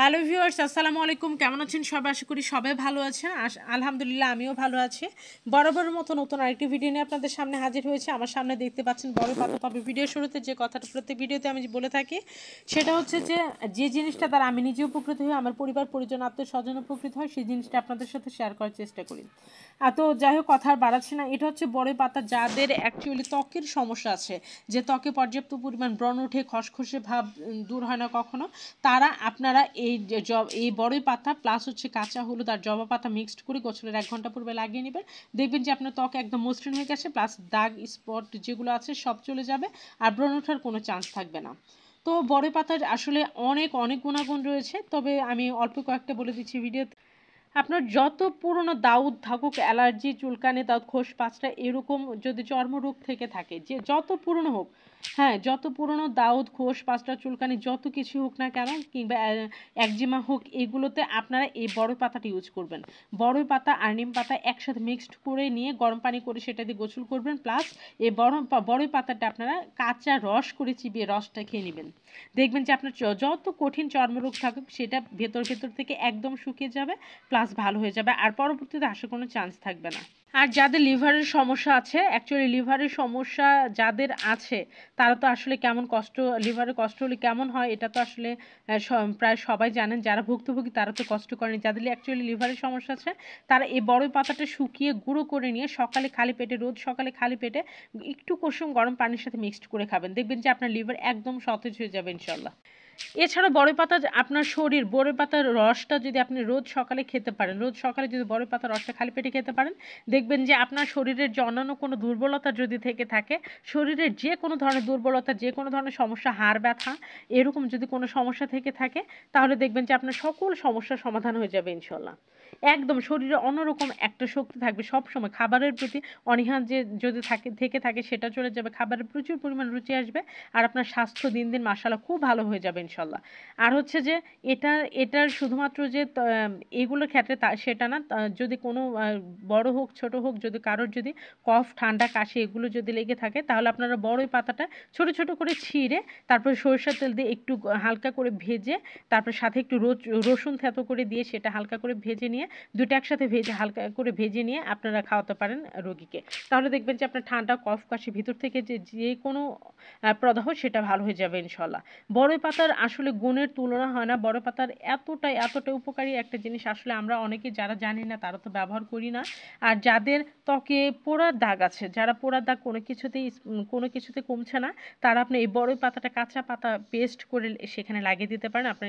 Hello viewers, আসসালামু আলাইকুম। কেমন আছেন সবাই? আশা করি সবাই ভালো আছেন। আলহামদুলিল্লাহ আমিও ভালো আছি। বরাবরের মতো নতুন আরেকটি ভিডিও নিয়ে আপনাদের সামনে হাজির হয়েছে। আমার সামনে দেখতে পাচ্ছেন বড় পাতা। তবে ভিডিও শুরুতে যে কথাটা প্রত্যেক ভিডিওতে আমি বলে থাকি সেটা হচ্ছে যে জিনিসটা দ্বারা আমি নিজে উপকৃত হই, আমার পরিবার পরিজন আত্মীয় স্বজন উপকৃত হয়, সেই জিনিসটা আপনাদের সাথে শেয়ার করার চেষ্টা করি। তো যাই হোক, কথা আর বাড়াচ্ছি না। এটা হচ্ছে বড়ই পাতা। যাদের অ্যাকচুয়ালি ত্বকের সমস্যা আছে, যে ত্বকে পর্যাপ্ত পরিমাণ ব্রণ ওঠে, খসখসে ভাব দূর হয় না কখনো, তারা আপনারা এই বড়ই পাতা প্লাস হচ্ছে কাঁচা হলুদ আর জবা পাতা মিক্সড করে গোসলের 1 ঘন্টা পূর্বে লাগিয়ে নেবেন। দেখবেন যে আপনার ত্বক একদম মসৃণ হয়ে গেছে, প্লাস দাগ স্পট যেগুলো আছে সব চলে যাবে, আর ব্রণ ওঠার কোনো চান্স থাকবে না। তো বড়ই পাতার আসলে অনেক অনেক গুণাগুণ রয়েছে, তবে আমি অল্প কয়েকটা বলে দিচ্ছি ভিডিওতে। আপনার যত পুরনো দাউদ থাকুক, অ্যালার্জি, চুলকানি, দাউদ, খোস পাঁচটা, এরকম যদি চর্মরোগ থেকে থাকে, যে যত পুরনো হোক, হ্যাঁ, যত পুরনো দাউদ, খোস পাঁচটা, চুলকানি যত কিছু হোক না কেন, কিংবা একজিমা হোক, এগুলোতে আপনারা এই বড়ই পাতাটা ইউজ করবেন। বড়ই পাতা আর নিম পাতা একসাথে মিক্সড করে নিয়ে গরম পানি করে সেটা দিয়ে গোসল করবেন, প্লাস এই বড়ই পাতাটা আপনারা কাঁচা রস করে চিবিয়ে রসটা খেয়ে নেবেন। দেখবেন যে আপনার যত কঠিন চর্মরোগ থাকুক সেটা ভেতর ভেতর থেকে একদম শুকিয়ে যাবে, প্লাস ভালো হয়ে যাবে, আর পরবর্তীতে আসার কোনো চান্স থাকবে না। আর যাদের লিভারের সমস্যা আছে, অ্যাকচুয়ালি লিভারের সমস্যা যাদের আছে তারা তো আসলে কেমন কষ্ট, লিভারের কষ্ট হলে কেমন হয় এটা তো আসলে প্রায় সবাই জানেন। যারা ভুক্তভোগী তারা তো কষ্ট করেনি। যাদের অ্যাকচুয়ালি লিভারের সমস্যা আছে তারা এই বড়ই পাতাটা শুকিয়ে গুঁড়ো করে নিয়ে সকালে খালি পেটে, রোজ সকালে খালি পেটে একটু কুসুম গরম পানির সাথে মিক্সড করে খাবেন। দেখবেন যে আপনার লিভার একদম সতেজ হয়ে যাবে ইনশাল্লাহ। এছাড়া বড়ই পাতা আপনার শরীর, বড়ই পাতার রসটা যদি আপনি রোজ সকালে খেতে পারেন, রোজ সকালে যদি বড়ই পাতার রসটা খালি পেটে খেতে পারেন, দেখবেন যে আপনার শরীরের যে অন্যান্য কোনো দুর্বলতা যদি থেকে থাকে, শরীরের যে কোনো ধরনের দুর্বলতা, যে কোনো ধরনের সমস্যা, হাড় ব্যথা, এরকম যদি কোনো সমস্যা থেকে থাকে, তাহলে দেখবেন যে আপনার সকল সমস্যার সমাধান হয়ে যাবে ইনশাল্লাহ। একদম শরীরে অন্যরকম একটা শক্তি থাকবে সব সময়। খাবারের প্রতি অনীহা যে যদি থেকে থাকে সেটা চলে যাবে, খাবারের প্রচুর পরিমাণ রুচি আসবে, আর আপনার স্বাস্থ্য দিন দিন মাশাআল্লাহ খুব ভালো হয়ে যাবে ইনশাল্লাহ। আর হচ্ছে যে এটার শুধুমাত্র যে এগুলোর ক্ষেত্রে সেটা না, যদি কোনো বড় হোক ছোট হোক, যদি কারোর যদি কফ, ঠান্ডা, কাশি এগুলো যদি লেগে থাকে, তাহলে আপনারা বড়ই পাতাটা ছোট ছোট করে ছিঁড়ে তারপর সরিষার তেল দিয়ে একটু হালকা করে ভেজে, তারপর সাথে একটু রসুন থেতো করে দিয়ে সেটা হালকা করে ভেজে নিয়ে, দুটো একসাথে ভেজে হালকা করে ভেজে নিয়ে আপনারা খাওয়াতে পারেন রোগীকে। তাহলে দেখবেন যে আপনার ঠান্ডা, কফ, কাশি ভিতর থেকে যে কোনো প্রদাহ সেটা ভালো হয়ে যাবে ইনশাল্লাহ। বড়ই পাতার আসলে গুণের তুলনা হয় না। বড়ই পাতার এতটাই উপকারী একটা জিনিস, আসলে আমরা অনেকে যারা জানি না তারা তো ব্যবহার করি না। আর যাদের ত্বকে পোড়ার দাগ আছে, যারা পোড়ার দাগ কোনো কিছুতে কমছে না, তারা আপনি এই বড়ই পাতাটা কাঁচা পাতা পেস্ট করে সেখানে লাগিয়ে দিতে পারেন। আপনার